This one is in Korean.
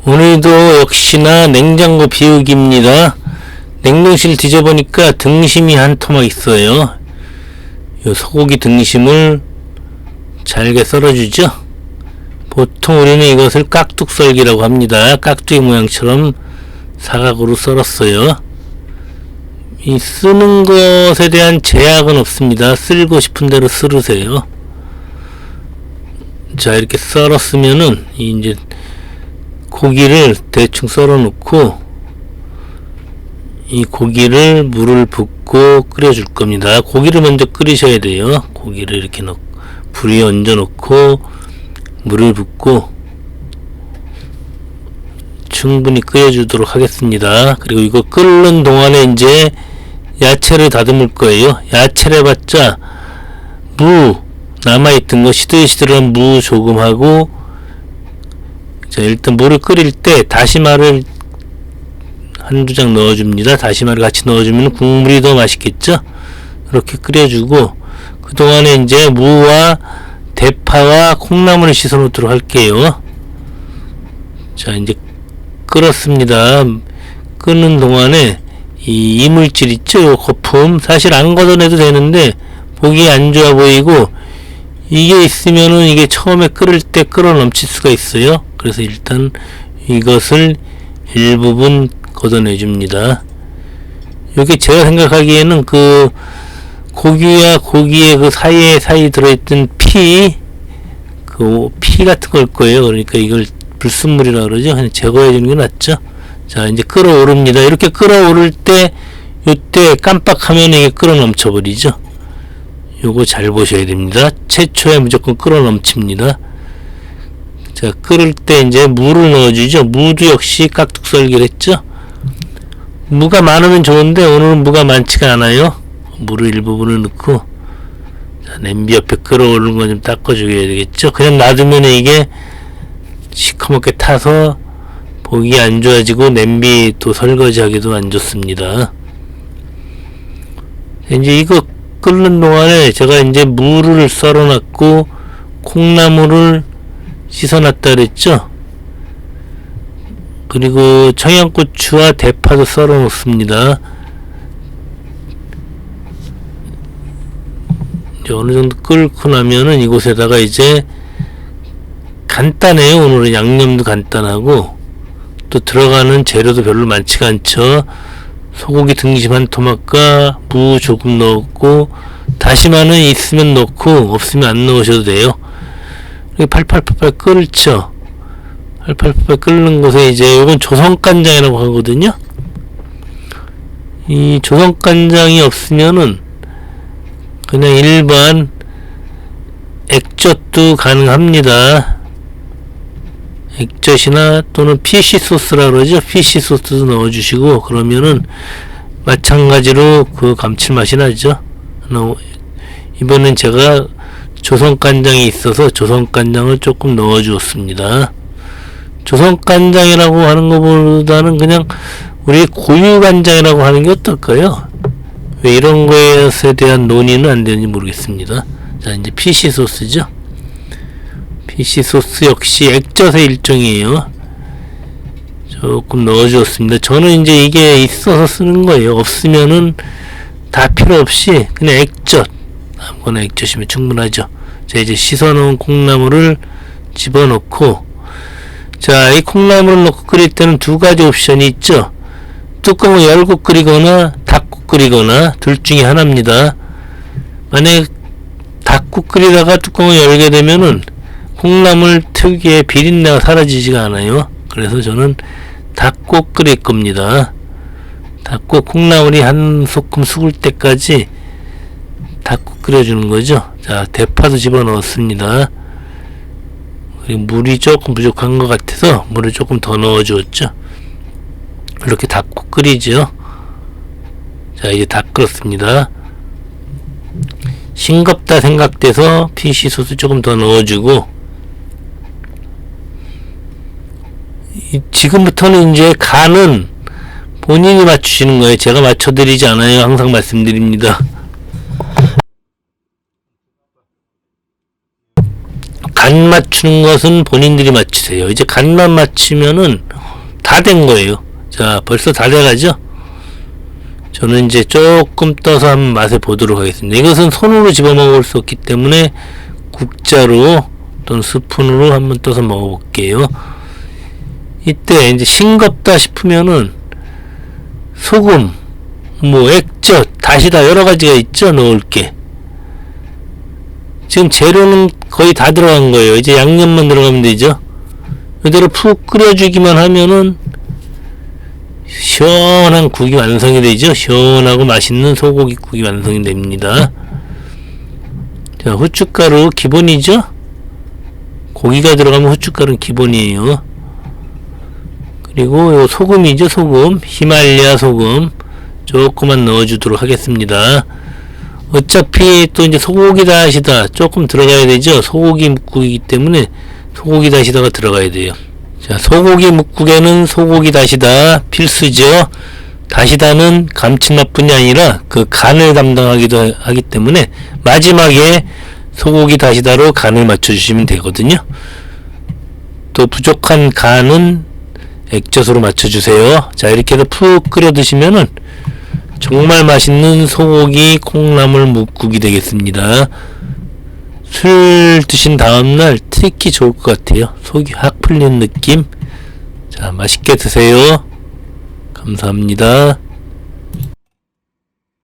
오늘도 역시나 냉장고 비우기입니다. 냉동실 뒤져보니까 등심이 한 토막 있어요. 요 소고기 등심을 잘게 썰어주죠. 보통 우리는 이것을 깍둑썰기라고 합니다. 깍두기 모양처럼 사각으로 썰었어요. 이 쓰는 것에 대한 제약은 없습니다. 쓸고 싶은 대로 썰으세요. 자, 이렇게 썰었으면은 이제 고기를 대충 썰어 놓고 이 고기를 물을 붓고 끓여 줄 겁니다. 고기를 먼저 끓이셔야 돼요. 고기를 이렇게 넣고 불에 얹어 놓고 물을 붓고 충분히 끓여 주도록 하겠습니다. 그리고 이거 끓는 동안에 이제 야채를 다듬을 거예요. 야채를 해봤자 무 남아있던 거 시들시들한 무 조금 하고, 자, 일단 물을 끓일 때 다시마를 한두 장 넣어줍니다. 다시마를 같이 넣어주면 국물이 더 맛있겠죠. 이렇게 끓여주고 그 동안에 이제 무와 대파와 콩나물을 씻어 놓도록 할게요. 자, 이제 끓었습니다. 끓는 동안에 이 이물질 있죠, 요 거품. 사실 안 걷어내도 되는데 보기 안 좋아 보이고 이게 있으면은 이게 처음에 끓을 때 끓어 넘칠 수가 있어요. 그래서 일단 이것을 일부분 걷어내 줍니다. 이게 제가 생각하기에는 그 고기와 고기의 그 사이에 들어있던 피 같은 걸 거예요. 그러니까 이걸 불순물이라 그러죠. 그냥 제거해 주는 게 낫죠. 자, 이제 끓어오릅니다. 이렇게 끓어오를 때 요때 깜빡하면 이게 끓어 넘쳐 버리죠. 요거 잘 보셔야 됩니다. 최초에 무조건 끓어 넘칩니다. 자, 끓을 때 이제 무를 넣어주죠. 무도 역시 깍둑 썰기를 했죠. 무가 많으면 좋은데 오늘은 무가 많지가 않아요. 물을 일부분을 넣고, 자, 냄비 옆에 끓어오르는 거 좀 닦아줘야 되겠죠. 그냥 놔두면 이게 시커멓게 타서 보기 안 좋아지고 냄비 또 설거지하기도 안 좋습니다. 이제 이거 끓는 동안에 제가 이제 무를 썰어놨고 콩나물을 씻어놨다 그랬죠. 그리고 청양고추와 대파도 썰어 놓습니다. 이제 어느 정도 끓고 나면은 이곳에다가 이제 간단해요. 오늘은 양념도 간단하고 또 들어가는 재료도 별로 많지가 않죠. 소고기 등심 한 토막과 무 조금 넣었고 다시마는 있으면 넣고 없으면 안 넣으셔도 돼요. 이렇게 팔팔팔 끓죠. 팔팔팔 끓는 곳에 이제 이건 조선간장이라고 하거든요. 이 조선간장이 없으면은 그냥 일반 액젓도 가능합니다. 액젓이나 또는 피쉬 소스라 그러죠. 피쉬 소스도 넣어주시고 그러면은 마찬가지로 그 감칠맛이 나죠. 이번엔 제가 조선간장이 있어서 조선간장을 조금 넣어주었습니다. 조선간장이라고 하는 것보다는 그냥 우리 고유간장이라고 하는 게 어떨까요? 왜 이런 거에 대한 논의는 안 되는지 모르겠습니다. 자, 이제 피쉬 소스죠. 피쉬 소스 역시 액젓의 일종이에요. 조금 넣어주었습니다. 저는 이제 이게 있어서 쓰는 거예요. 없으면은 다 필요 없이 그냥 액젓, 아무거나 액젓이면 충분하죠. 자, 이제 씻어놓은 콩나물을 집어넣고, 자, 이 콩나물을 넣고 끓일 때는 두 가지 옵션이 있죠. 뚜껑을 열고 끓이거나 닫고 끓이거나 둘 중에 하나입니다. 만약에 닫고 끓이다가 뚜껑을 열게 되면은 콩나물 특유의 비린내가 사라지지가 않아요. 그래서 저는 닫고 끓일 겁니다. 닫고 콩나물이 한 소끔 숙을 때까지 닫고 끓여주는 거죠. 자, 대파도 집어넣었습니다. 그리고 물이 조금 부족한 것 같아서 물을 조금 더 넣어주었죠. 이렇게 닫고 끓이죠. 자, 이제 다 끓었습니다. 싱겁다 생각돼서 피쉬 소스 조금 더 넣어주고, 지금부터는 이제 간은 본인이 맞추시는 거예요. 제가 맞춰드리지 않아요. 항상 말씀드립니다. 간 맞추는 것은 본인들이 맞추세요. 이제 간만 맞추면은 다 된 거예요. 자, 벌써 다 돼가죠? 저는 이제 조금 떠서 한번 맛을 보도록 하겠습니다. 이것은 손으로 집어먹을 수 없기 때문에 국자로 또는 스푼으로 한번 떠서 먹어볼게요. 이때 이제 싱겁다 싶으면은 소금, 뭐 액젓, 다시다 여러 가지가 있죠. 넣을 게. 지금 재료는 거의 다 들어간 거예요. 이제 양념만 들어가면 되죠. 이대로 푹 끓여주기만 하면은 시원한 국이 완성이 되죠. 시원하고 맛있는 소고기 국이 완성이 됩니다. 자, 후춧가루 기본이죠. 고기가 들어가면 후춧가루는 기본이에요. 그리고 요 소금이죠. 소금, 히말리아 소금 조금만 넣어주도록 하겠습니다. 어차피 또 이제 소고기 다시다 조금 들어가야 되죠. 소고기 묵국이기 때문에 소고기 다시다가 들어가야 돼요. 자, 소고기 묵국에는 소고기 다시다 필수죠. 다시다는 감칠맛뿐이 아니라 그 간을 담당하기도 하기 때문에 마지막에 소고기 다시다로 간을 맞춰주시면 되거든요. 또 부족한 간은 액젓으로 맞춰주세요. 자, 이렇게 해서 푹 끓여 드시면은 정말 맛있는 소고기 콩나물 묵국이 되겠습니다. 술 드신 다음날 특히 좋을 것 같아요. 속이 확 풀리는 느낌. 자, 맛있게 드세요. 감사합니다.